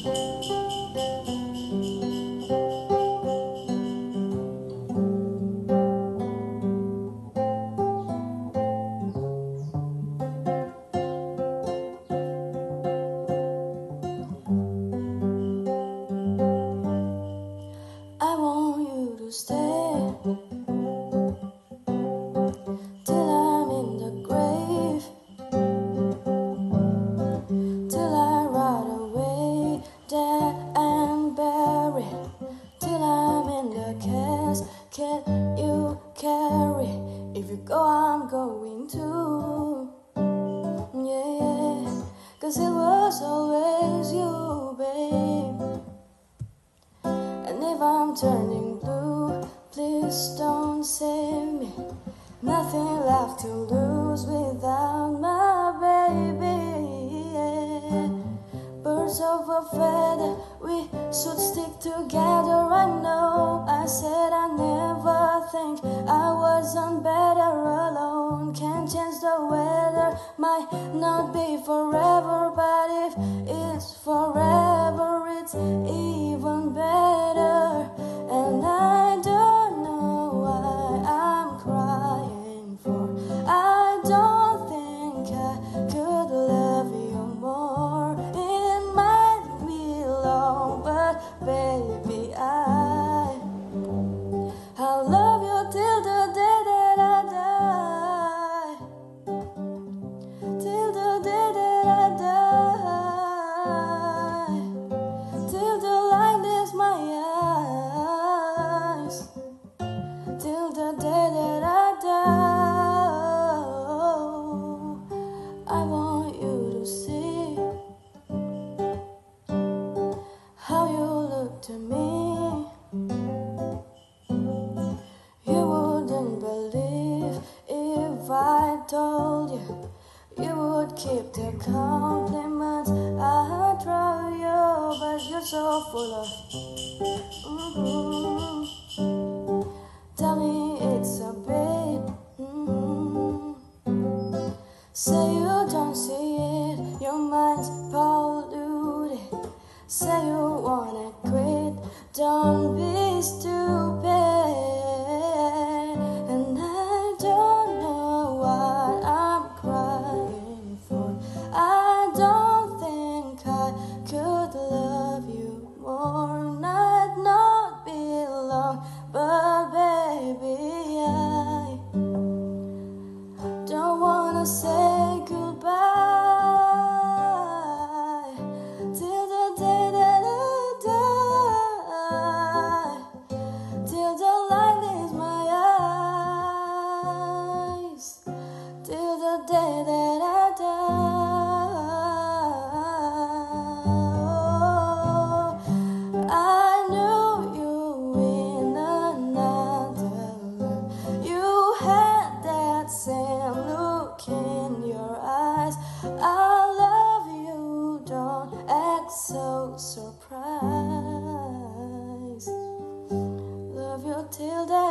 I want you to stay till I'm in the grave, till I rot away, dead and buried, till I'm in the casket you carry. If you go, I'm going too. Yeah, 'cause it was always you, babe. And if I'm turning blue, please don't save me. Nothing left to lose without my baby. Yeah. Birds of a feather, we should stick together. I know I said I never think I wasn't better alone. Can't change the weather, might not be forever, but if it's forever, it's even better. And I don't know why I'm crying for. I don't think I could love you more. It might be long, but baby, I'll love you till the day that I die. Till the day that I die. Till the light is my eyes. Till the day that I die. I want you to see how you look to me. You wouldn't believe if I told you. You would keep the compliments I throw you, but you're so full of Tell me it's a bait. Say you don't see it, your mind's polluted. Say you wanna quit, don't be stupid. And I don't know what I'm crying for. I don't think I could love you more. Might not be long, but baby, I don't wanna say goodbye till the day that I die, till the light is my eyes, till the day that I die. I knew you in another life. You had that same look in your eyes. I love you, don't act so surprised. Love you till the